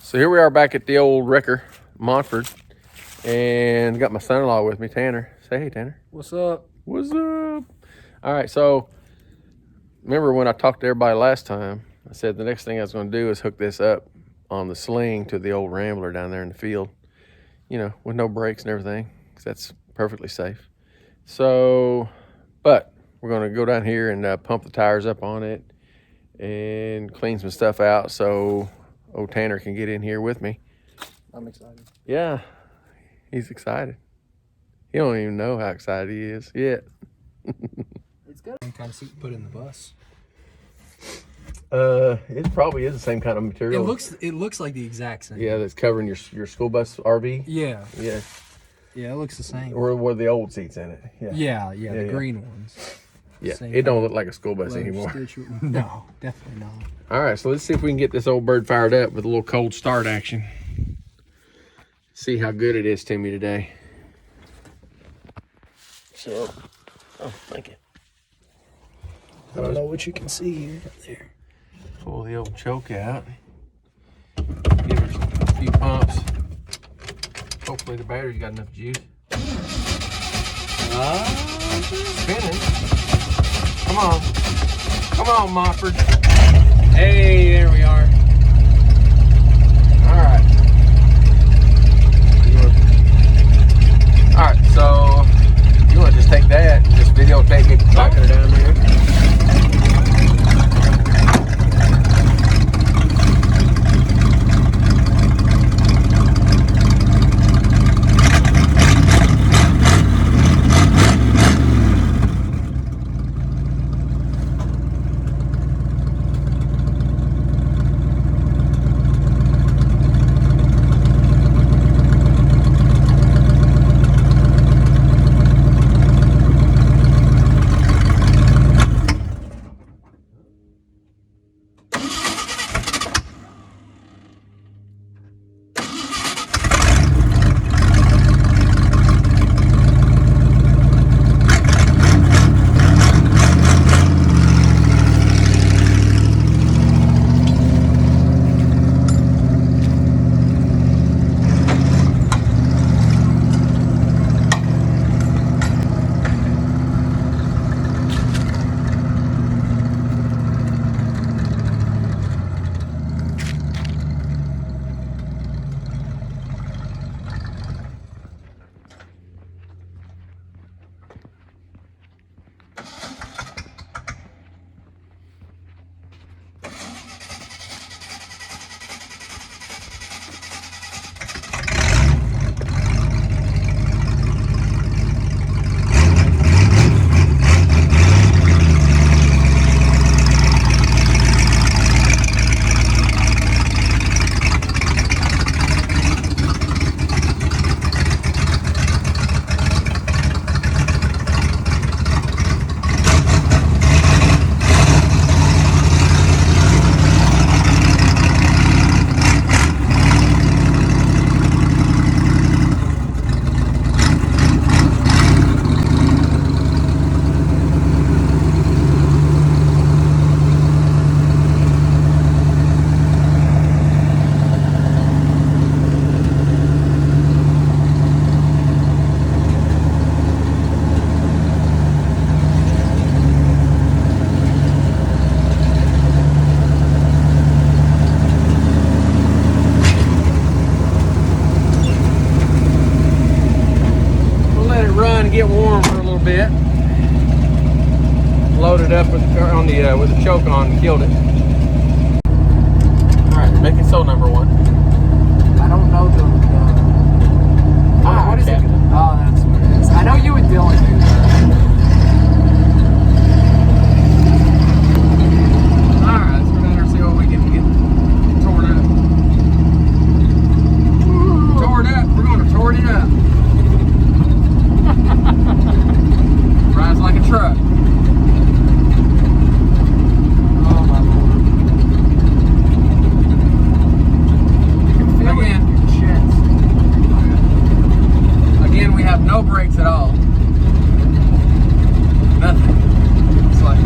So here we are back at the old wrecker, Montford, and got my son-in-law with me, Tanner. Say hey, Tanner. What's up? What's up? All right, so remember when I talked to everybody last time, I said the next thing I was going to do is hook this up on the sling to the old Rambler down there in the field, you know, with no brakes and everything, because that's perfectly safe. So, but we're going to go down here and pump the tires up on it and clean some stuff out so old Tanner can get in here with me. I'm excited. Yeah, he's excited. He don't even know how excited he is yet. It's got some kind of seat to put in the bus. It probably is the same kind of material. It looks like the exact same. Yeah, that's covering your school bus RV. Yeah. Yeah. Yeah, it looks the same. Or were the old seats in it? Yeah, the green ones. Yeah, Same it don't look like a school bus anymore. No, definitely not. All right, so let's see if we can get this old bird fired up with a little cold start action. See how good it is to me today. So, oh, thank you. I don't know what you can see here. There. Pull the old choke out. Give her a few pumps. Hopefully the battery's got enough juice. Spinning. Come on. Come on, Montford. Hey, there we are. All right. All right, so you want to just take that and just videotape it knocking her down there? Get warm for a little bit. Loaded up with the choke on and killed it. All right, make it so number one. I don't know the. What is it? Oh, that's what it is. I know you and Dylan do that. All right, let's go down there and see what we can get torn up. Tore it up. We're going to tore it up. Rides like a truck. Oh my lord. Again, we have no brakes at all. Nothing. It's like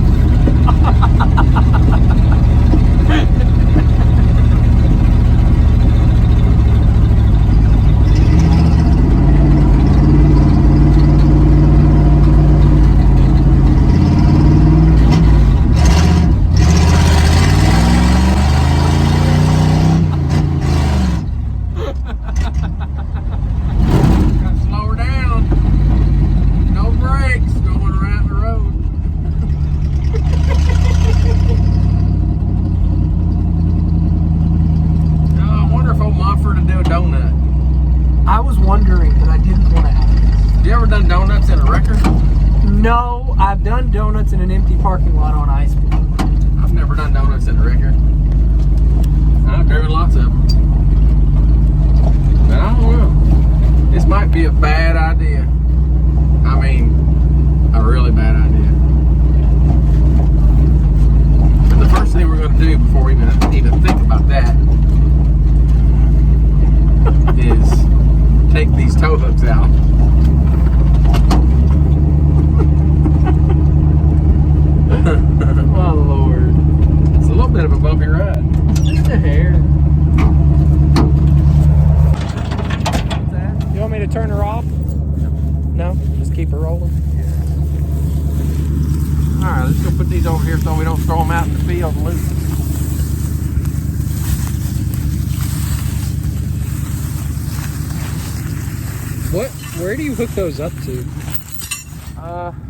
I was wondering, but I didn't want to ask. You ever done donuts in a wrecker? No, I've done donuts in an empty parking lot on ice before. I've never done donuts in a wrecker. I've driven lots of them. But I don't know. This might be a bad idea. I mean, a really bad idea. But the first thing we're going to do before we even think about that is take these tow hooks out. Oh, Lord. It's a little bit of a bumpy ride. Just a hair. What's that? You want me to turn her off? No? Just keep her rolling? Alright, let's go put these over here so we don't throw them out in the field loose. Where do you hook those up to?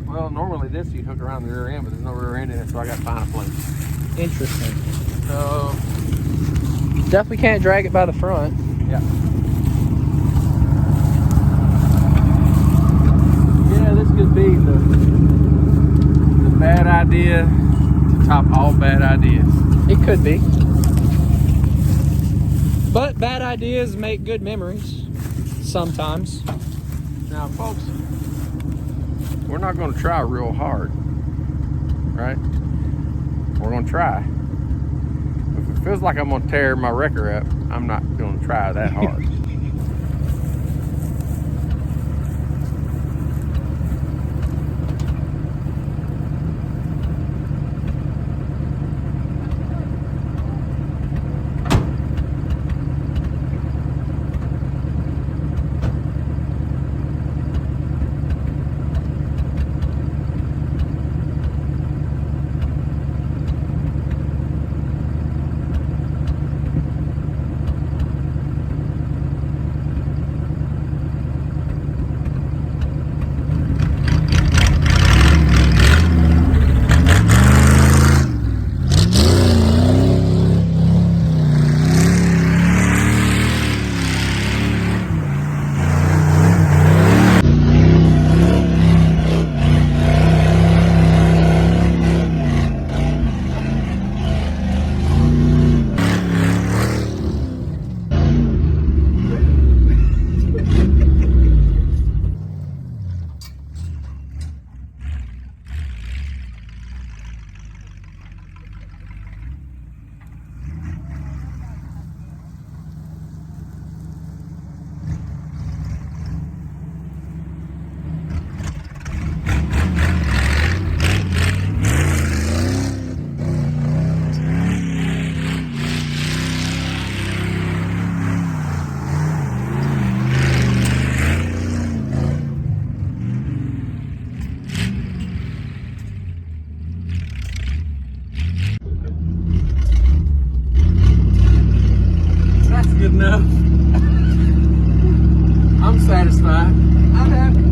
Well, normally this you'd hook around the rear end, but there's no rear end in it, so I got to find a place. Interesting. So, Definitely can't drag it by the front. yeah. Yeah, this could be the bad idea to top all bad ideas. It could be. But bad ideas make good memories. Sometimes. Now, folks, we're not going to try real hard, right? We're going to try. If it feels like I'm going to tear my wrecker up, I'm not going to try that hard. Good enough. I'm satisfied. I'm happy.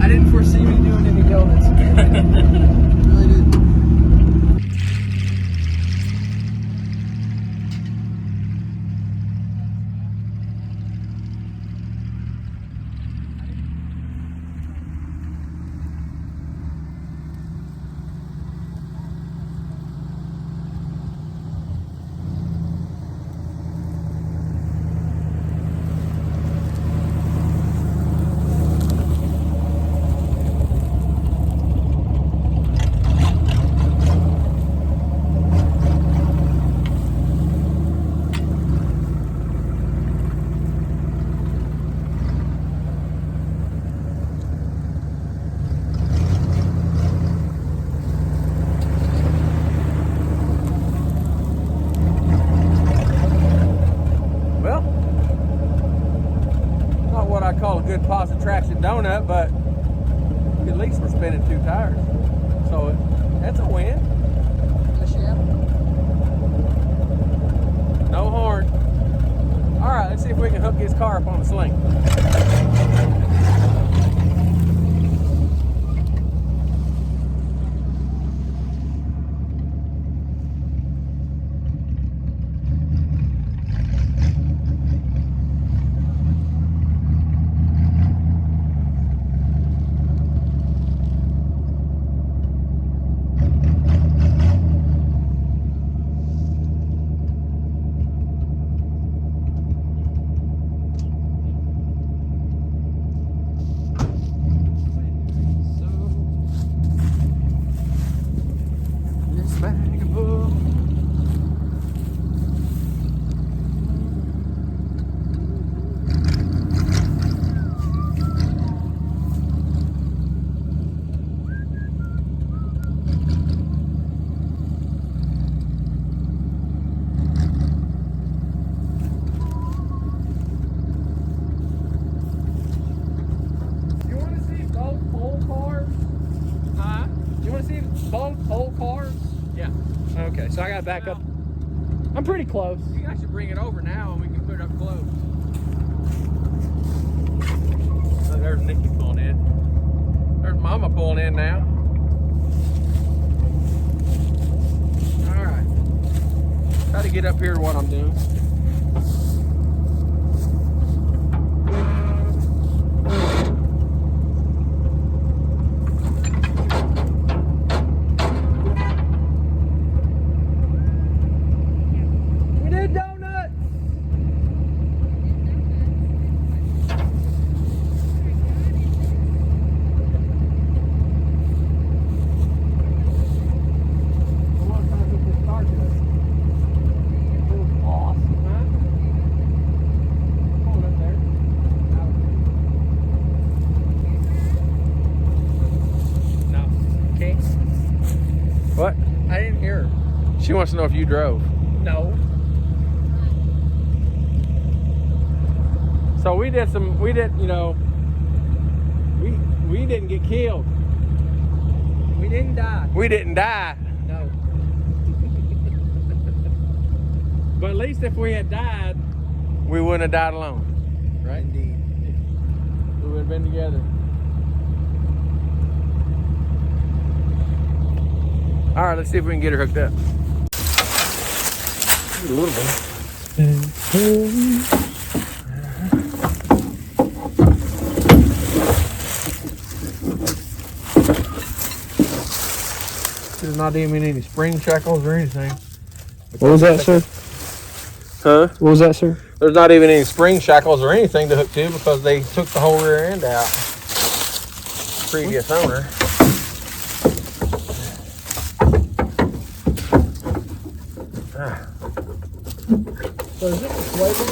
I didn't foresee me doing any donuts again. Really didn't. Call a good positive traction donut, but at least we're spinning 2 tires, so that's a win. No horn. All right, let's see if we can hook his car up on the sling. both old cars? Yeah. Okay, so I gotta back up. I'm pretty close. You guys should bring it over now and we can put it up close. Oh, there's Nikki pulling in. There's Mama pulling in now. All right. Try to get up here to what I'm doing. We did donuts. What? I didn't hear her. She wants to know if you drove. No. So we did, you know, we didn't get killed. We didn't die. We didn't die. No. But at least if we had died, we wouldn't have died alone. Right? Indeed. We would have been together. All right, let's see if we can get her hooked up. A little bit. There's not even any spring shackles or anything. What was that, sir? Huh? What was that, sir? There's not even any spring shackles or anything to hook to because they took the whole rear end out. Previous owner. So is this a sway bar?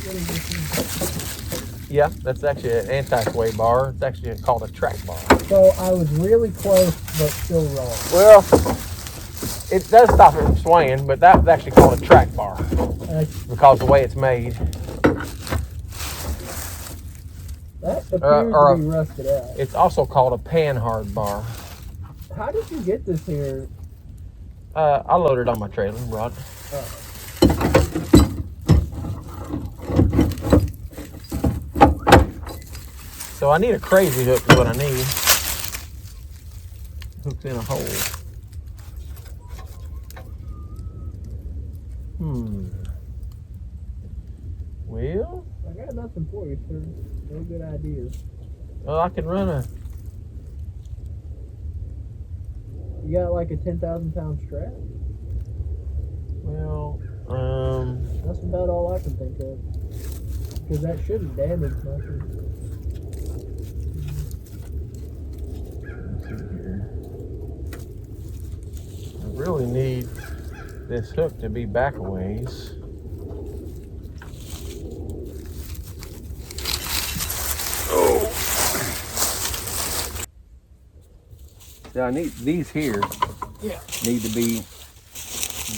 What is this? Yeah, that's actually an anti-sway bar. It's actually called a track bar. So I was really close, but still wrong. Well, it does stop it from swaying, but that's actually called a track bar because of the way it's made. That appears to be rusted out. It's also called a panhard bar. How did you get this here? I loaded it on my trailer and brought it. Oh. So I need a crazy hook is what I need. Hook's in a hole. Well, I got nothing for you, sir. No good ideas. Well, I can run a... You got like a 10,000 pound strap? Well, That's about all I can think of. Because that shouldn't damage nothing. let's see here. I really need this hook to be back a ways. Oh. See, I need these here. Yeah. Need to be,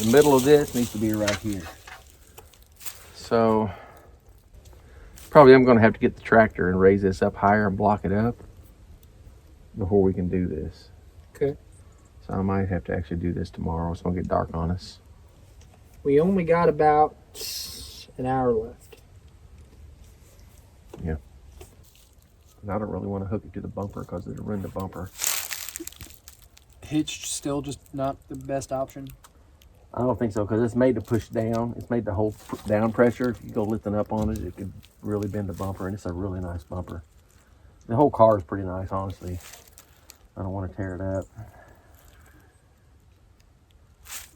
the middle of this needs to be right here. So probably I'm going to have to get the tractor and raise this up higher and block it up before we can do this. Okay. So I might have to actually do this tomorrow. It's going to get dark on us. We only got about an hour left. Yeah. And I don't really want to hook it to the bumper because it'll ruin the bumper. Hitched still just not the best option? I don't think so because it's made to push down. It's made to hold down pressure. If you go lifting up on it, it could really bend the bumper, and it's a really nice bumper. The whole car is pretty nice, honestly. I don't want to tear it up.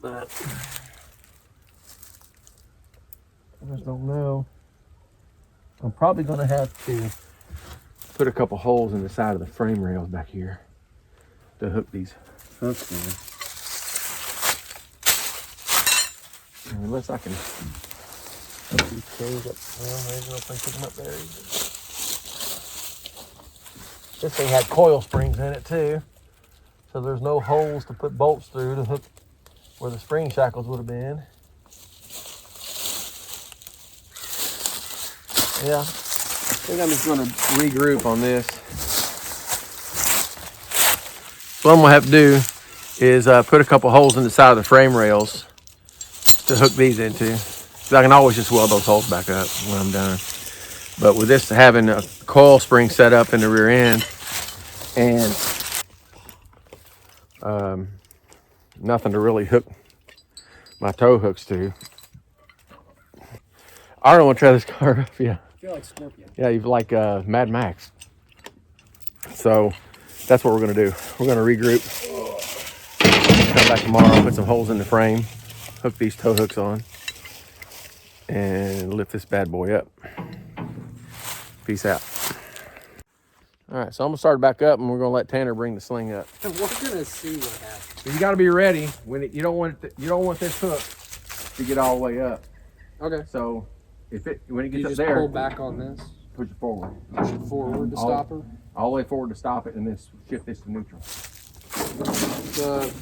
But I just don't know. I'm probably going to have to put a couple holes in the side of the frame rails back here to hook these hooks in. Unless I can hook these chains up. Well, maybe if I can put them up there. This thing had coil springs in it too. So there's no holes to put bolts through to hook where the spring shackles would have been. Yeah, I think I'm just going to regroup on this. So what I'm going to have to do is put a couple holes in the side of the frame rails to hook these into. So I can always just weld those holes back up when I'm done. But with this having a coil spring set up in the rear end and nothing to really hook my tow hooks to, I don't want to try this car up. Yeah. I feel like Scorpion. Yeah, you've like Mad Max. So that's what we're gonna do. We're gonna regroup. Come back tomorrow, put some holes in the frame, hook these tow hooks on, and lift this bad boy up. Peace out. All right, so I'm gonna start it back up, and we're gonna let Tanner bring the sling up. We're gonna see what happens. So you got to be ready when you don't want this hook to get all the way up. Okay. So when it gets You up just there, pull back on this. push it forward. Push it forward to stop her. All the way forward to stop it, and then shift this to neutral. The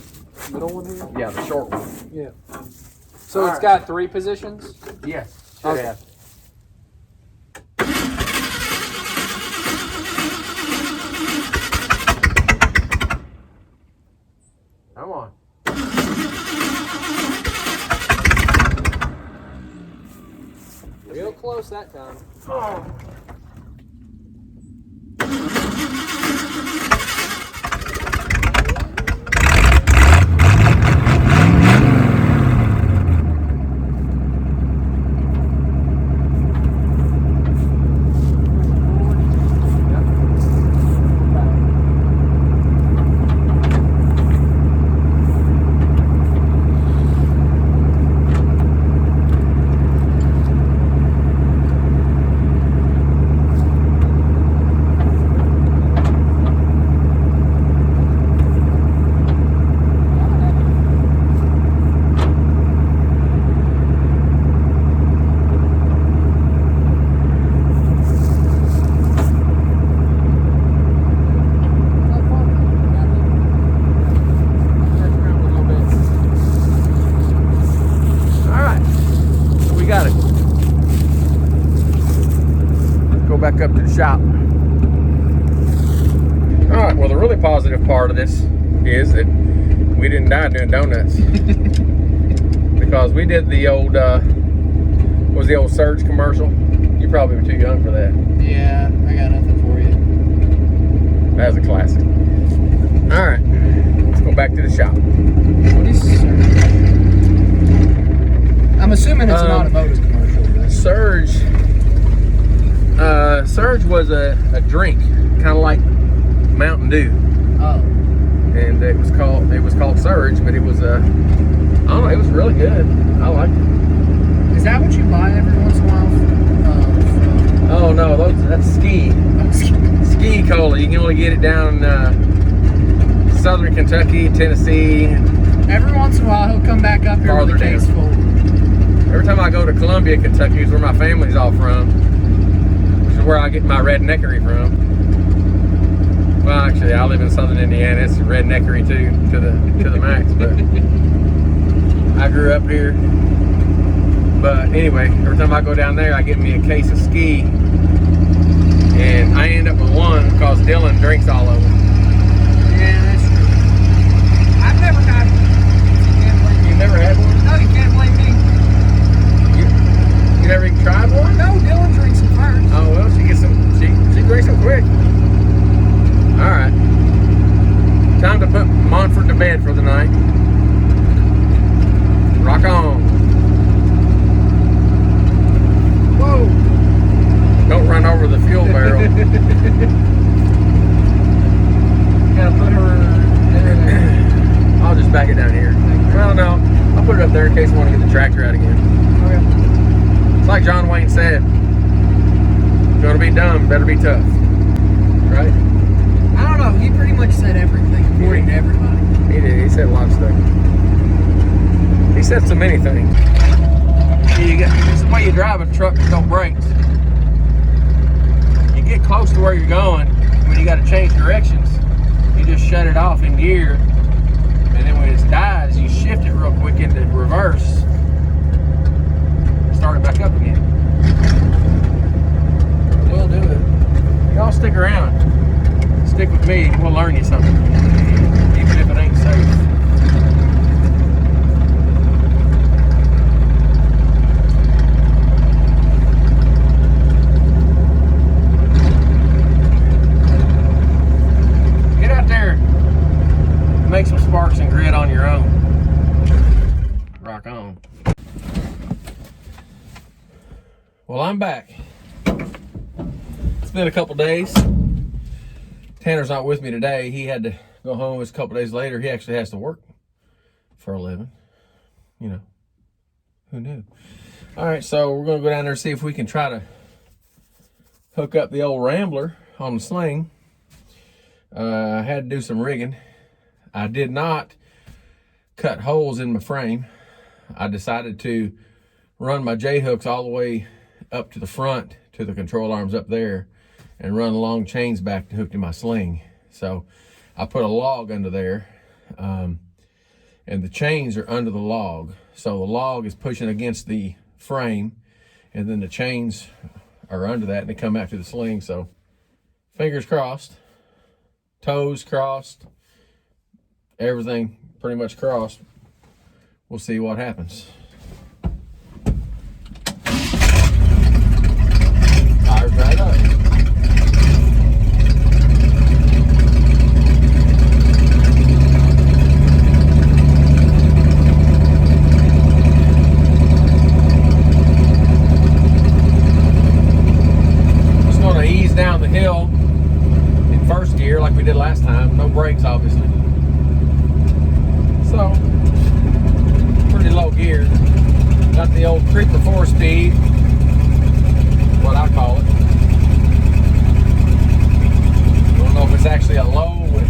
middle one here. Yeah, the short one. Yeah. So All it's right. got 3 positions. Yes. Okay. Have. Come on. Real close that time. Oh. Back up to the shop. All right, well, the really positive part of this is that we didn't die doing donuts. Because we did the old was the old Surge commercial. You probably were too young for that. Yeah, I got nothing for you. That was a classic. All right, let's go back to the shop. What is Surge? I'm assuming it's an automotive commercial. But... Surge was a drink, kind of like Mountain Dew. Oh. And it was called Surge, but it was I don't know, it was really good. I liked it. Is that what you buy every once in a while? Oh no, that's ski. Ski cola. You can only get it down Southern Kentucky, Tennessee. Every once in a while, he'll come back up here with a case full. Every time I go to Columbia, Kentucky, is where my family's all from. Which is where I get my redneckery from. Well, actually, I live in Southern Indiana. It's redneckery too, to the max. But I grew up here. But anyway, every time I go down there, I get me a case of ski, and I end up with one because Dylan drinks all of them. Yeah, that's true. I've never had one. You can't blame me. You never had one? No, you can't blame me. You never even tried one? No, Dylan drinks them first. Oh well, she gets them. She drinks them quick. All right, time to put Montford to bed for the night. Rock on. Whoa! Don't run over the fuel barrel. Gotta put her there. I'll just back it down here. Well, no, I'll put it up there in case I want to get the tractor out again. Okay. It's like John Wayne said, gonna be dumb, better be tough. Right? I don't know. He pretty much said everything, according to everybody. He did. He said a lot of stuff. He said so many things. This is the way you drive a truck with no brakes. You get close to where you're going, when you got to change directions, you just shut it off in gear, and then when it dies, you shift it real quick into reverse. Start it back up again. We'll do it. Y'all stick around. Stick with me, we'll learn you something. Even if it ain't safe. I'm back. It's been a couple days. Tanner's not with me today. He had to go home. It's a couple days later. He actually has to work for a living. You know, who knew? All right, so we're going to go down there and see if we can try to hook up the old Rambler on the sling. I had to do some rigging. I did not cut holes in my frame. I decided to run my J-hooks all the way up to the front to the control arms up there and run long chains back to hook to my sling. So I put a log under there, and the chains are under the log. So the log is pushing against the frame, and then the chains are under that and they come out to the sling. So fingers crossed, toes crossed, everything pretty much crossed. We'll see what happens. Tires right up. Just gonna ease down the hill in first gear like we did last time. No brakes, obviously. So, pretty low gear. Got the old creeper 4-speed, what I call it. I don't know if it's actually a low with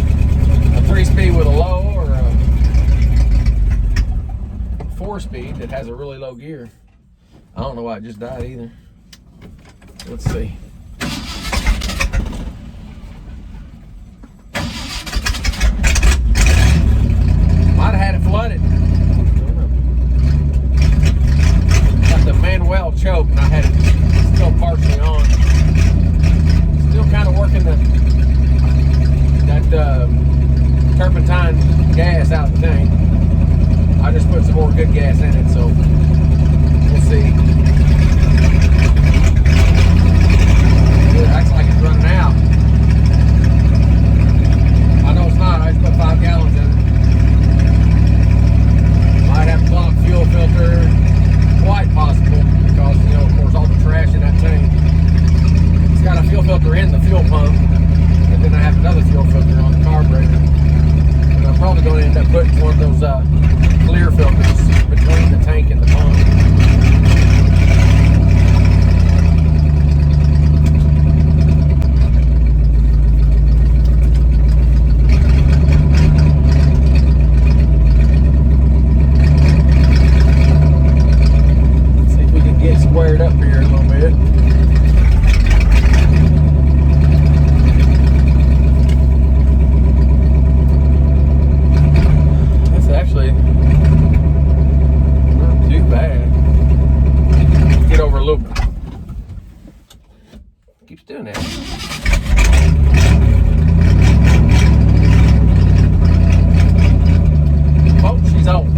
a 3-speed with a low, or a 4-speed that has a really low gear. I don't know why it just died either. Let's see. Might have had it flooded. Got the Manuel choke, and I had it still partially on. Still kind of working that turpentine gas out the tank. I just put some more good gas in it, so we'll see. It acts like it's running out. I know it's not. I just put 5 gallons in it. Might have to clog fuel filter. Quite possible, because, you know, of course, all the trash in that tank. It's got a fuel filter in the fuel pump, and then I have another fuel filter on the carburetor. And I'm probably going to end up putting one of those clear filters between the tank and the pump. Squared up here a little bit. That's actually not too bad. Get over a little bit. Keeps doing that. Oh, she's old.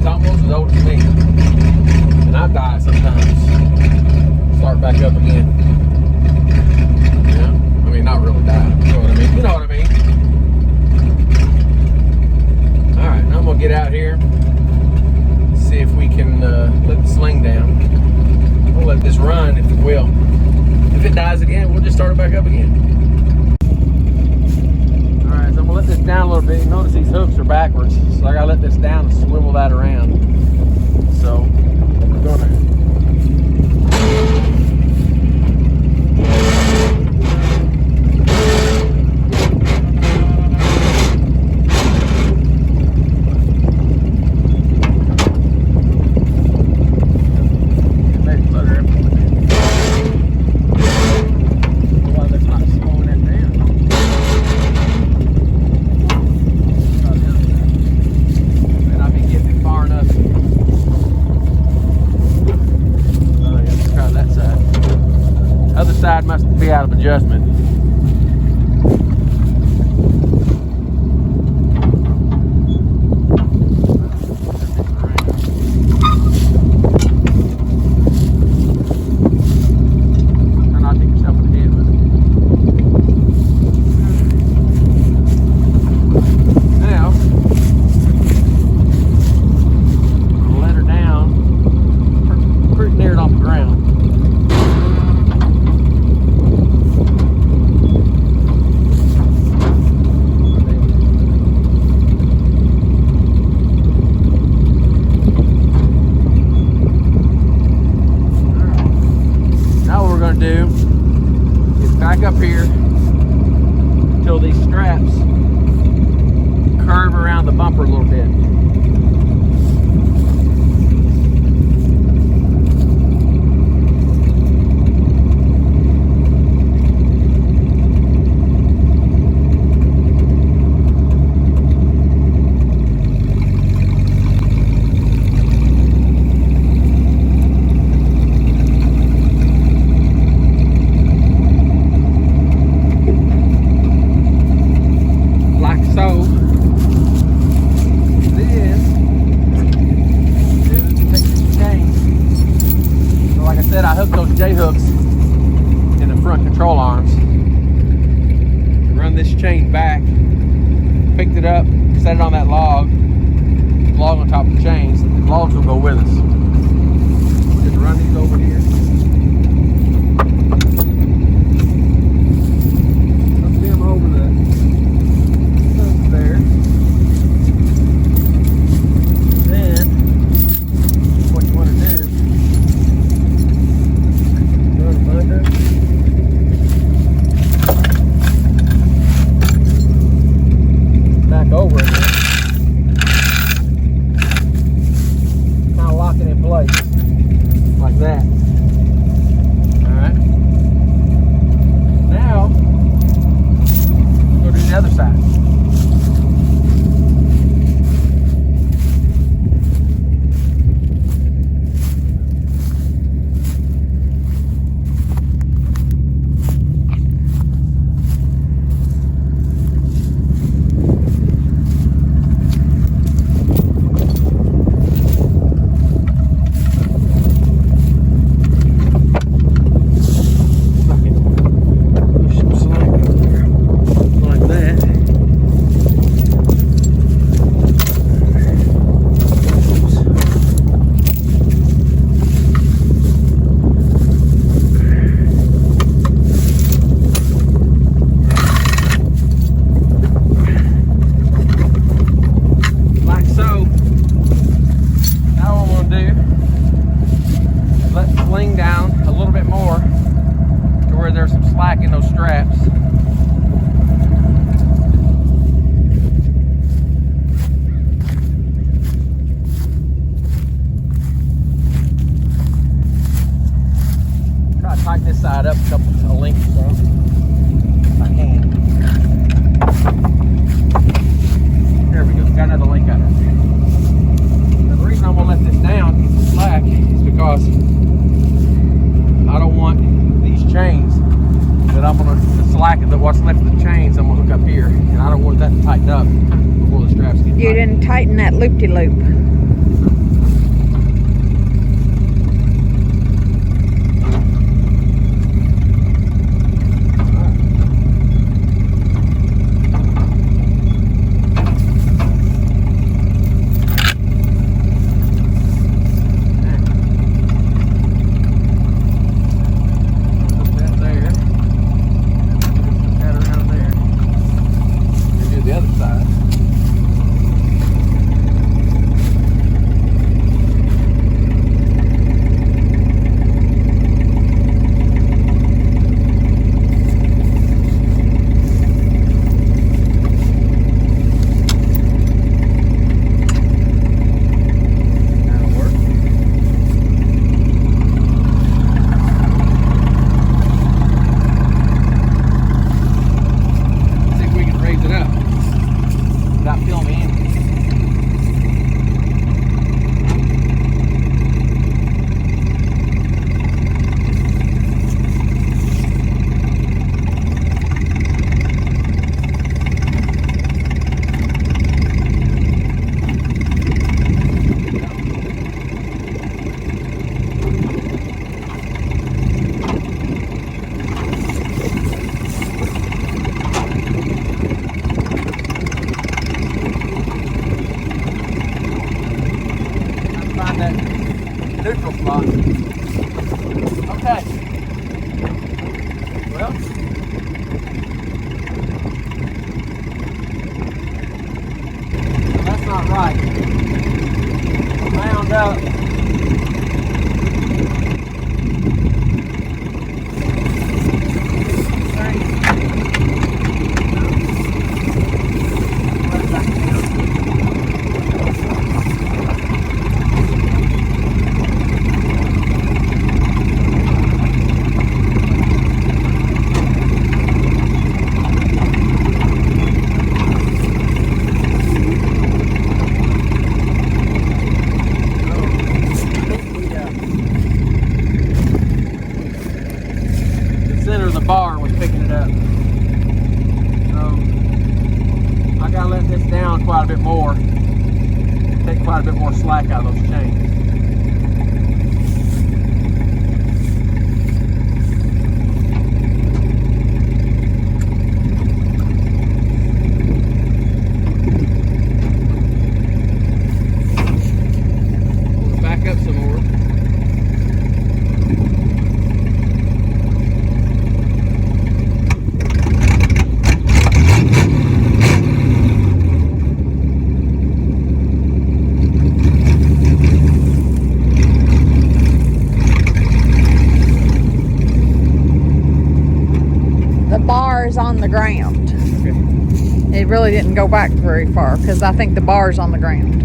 Almost as old as me, and I die sometimes. Start back up again. Yeah, I mean, not really die. You know what I mean? You know what I mean? All right, now I'm gonna get out here, see if we can let the sling down. We'll let this run, if it will. If it dies again, we'll just start it back up again. Alright, so I'm going to let this down a little bit. Notice these hooks are backwards, so I got to let this down and swivel that around. So, we're going to... Side must be out of adjustment. Try not to hit yourself in the head with it. Now, I'll let her down. back up here until these straps curve around the bumper a little bit. I hooked those J-hooks in the front control arms. Run this chain back, picked it up, set it on that log on top of the chains. The logs will go with us. We'll just run these over here. Hook them over the hook there. Then, what you want to do, under. Back over again. Kind of lock it in place. Like that. Alright. Now, go to the other side. Tighten this side up a length or so, if I can. There we go, got another link out of it. Now, the reason I'm gonna let this down, keep the slack, is because I don't want these chains that I'm gonna, the slack of what's left of the chains, I'm gonna hook up here, and I don't want that to tighten up before the straps get tight. You didn't tighten that loop-de-loop. neutral spot. Okay. Well, that's not right. Round up. Same quite a bit more, take quite a bit more slack out of those chains. Back up some more. The bar's on the ground. Okay. It really didn't go back very far because I think the bar's on the ground.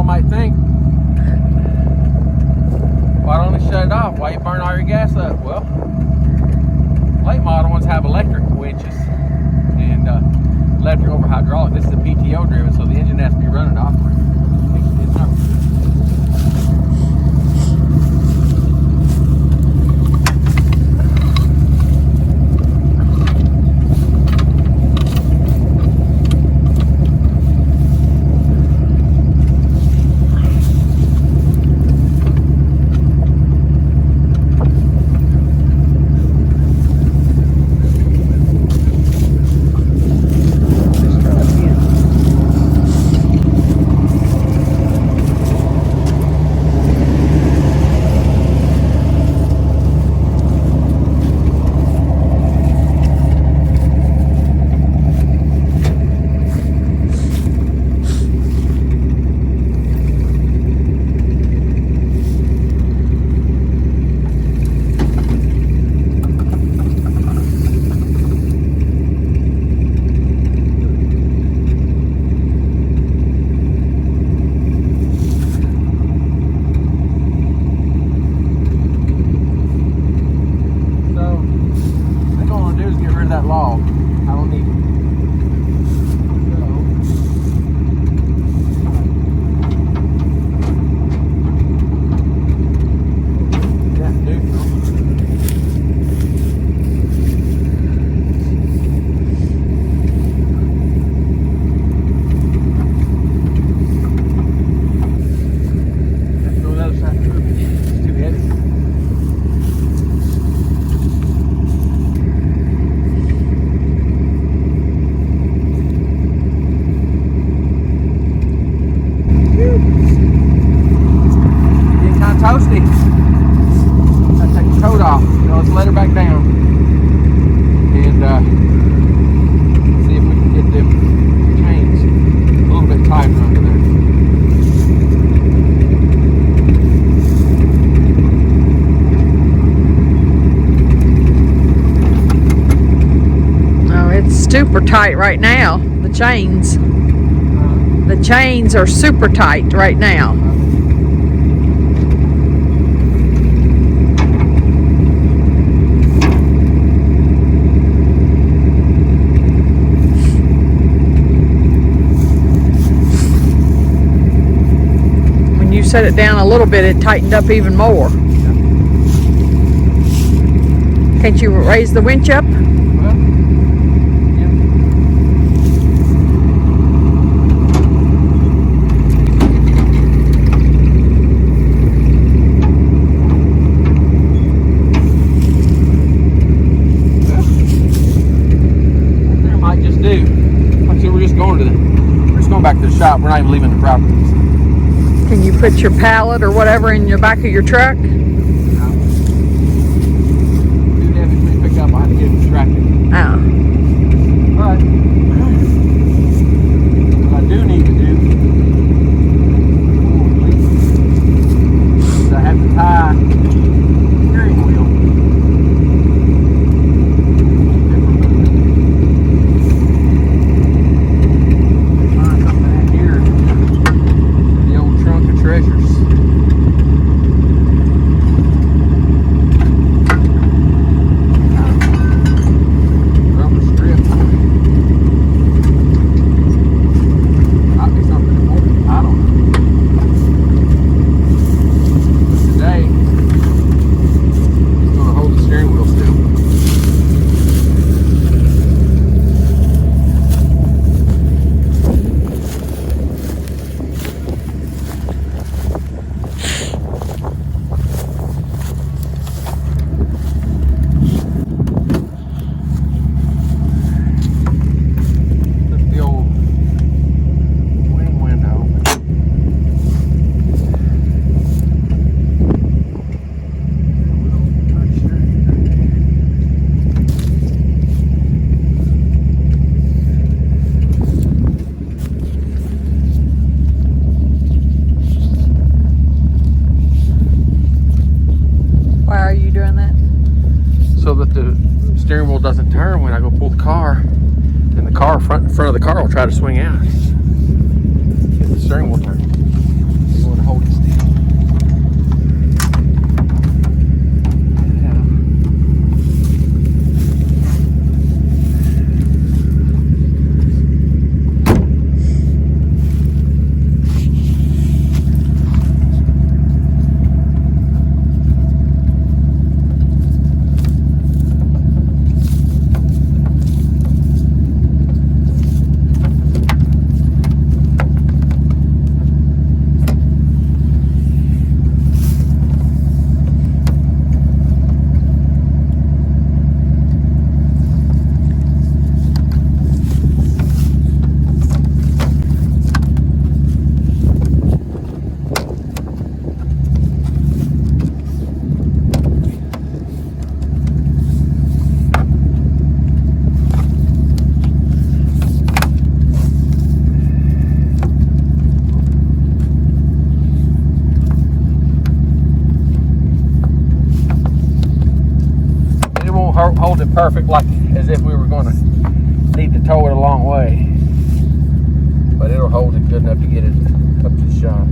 Might think, why don't they shut it off? Why you burn all your gas up? Well, late model ones have electric winches and electric over hydraulic. This is a PTO driven, so the engine has to be running to operate. It's not. That log. I don't need it. Toasty. I take the coat off. Now let's let her back down and see if we can get the chains a little bit tighter under there. No, it's super tight right now. The chains. The chains are super tight right now. Set it down a little bit, it tightened up even more. Can't you raise the winch up? Well, to the shop. We're not even leaving the property. Can you put your pallet or whatever in the back of your truck? Too heavy for me to pick up. I have to get it distracted. Oh. But what I do need to do is I have to tie the steering wheel. Find something in here. The old trunk of treasures. Rubber strip. Might be something important. I don't know. But today, it's going to hold the steering wheel still. Lift the old wing window. Why are you doing that? So that the steering wheel doesn't turn when I go pull the car, and the car front of the car will try to swing out. Get the steering wheel turned. You want to hold it still. Yeah. It won't hold it perfect like as if we were going to need to tow it a long way, but it'll hold it good enough to get it up to the shop.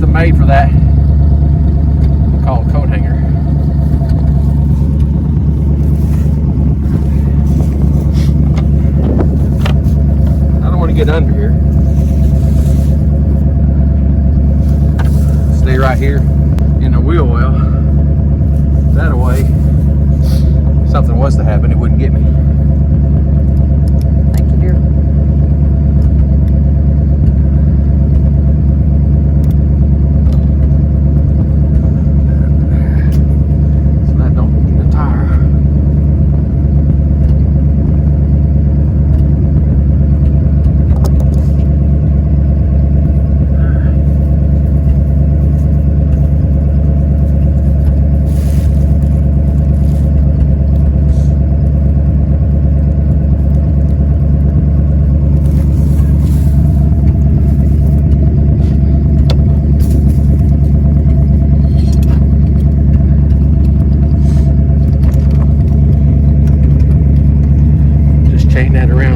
Made for that, called a coat hanger. I don't want to get under here. Stay right here in the wheel well. That way, if something was to happen, it wouldn't get me. Thank you, dear.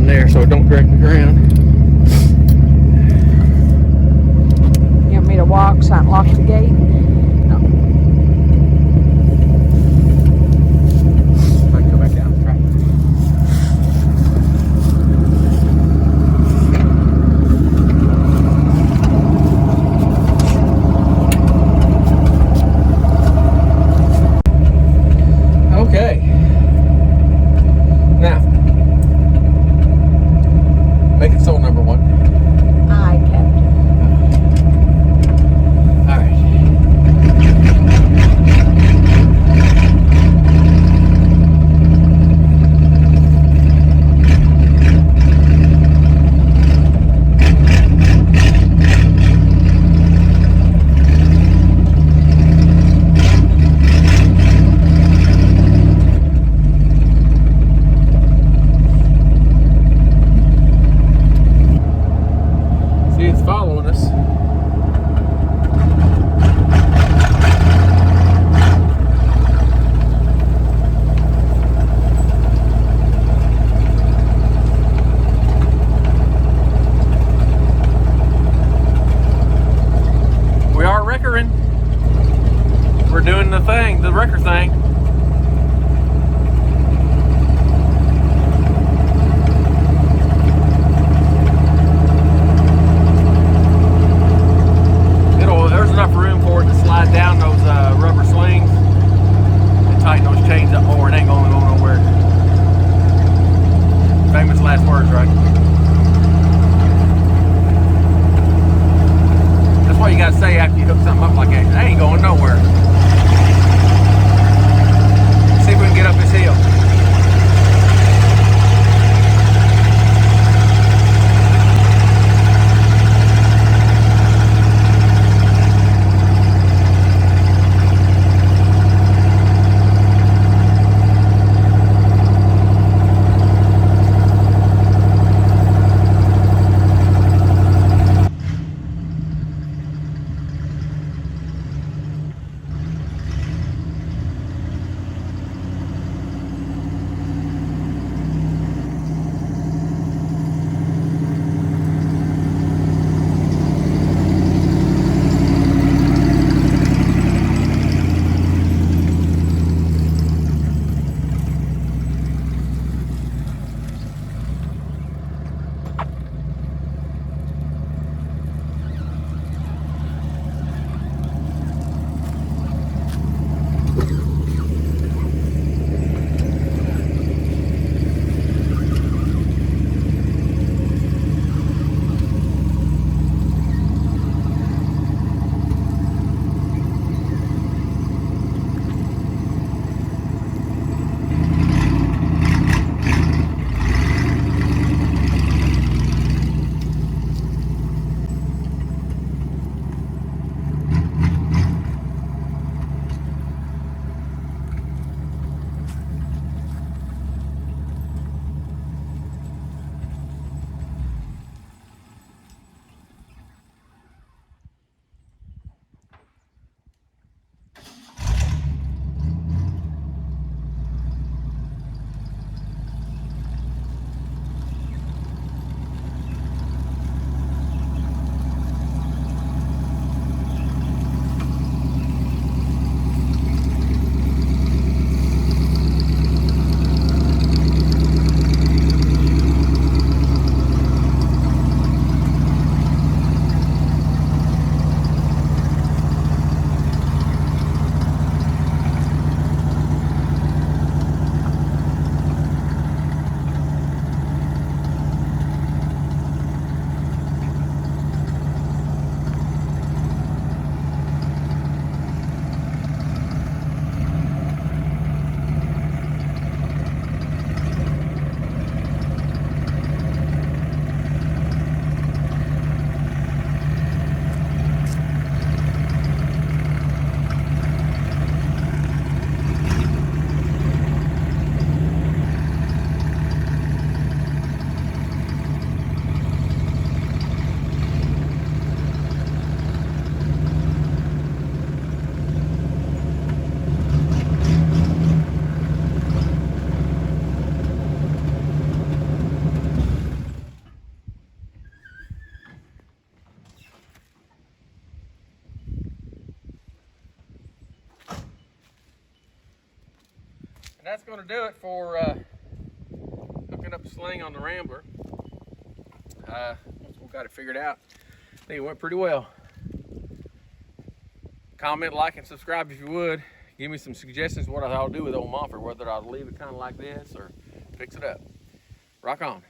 down there so it don't break the ground. You want me to walk so I can lock the gate? No. I can go back out and try. Okay. Now, make it so number one. Aye, Captain. All right. See, it's following us. We are wreckering. We're doing the thing, the wrecker thing. There's enough room for it to slide down those rubber slings and tighten those chains up more. It ain't gonna go nowhere. Famous last words, right? That's what you gotta say after you hook something up like that. It ain't going nowhere. And that's going to do it for hooking up a sling on the Rambler. Once we got it figured out, I think it went pretty well. Comment, like, and subscribe if you would. Give me some suggestions what I'll do with old Montford, whether I'll leave it kind of like this or fix it up. Rock on.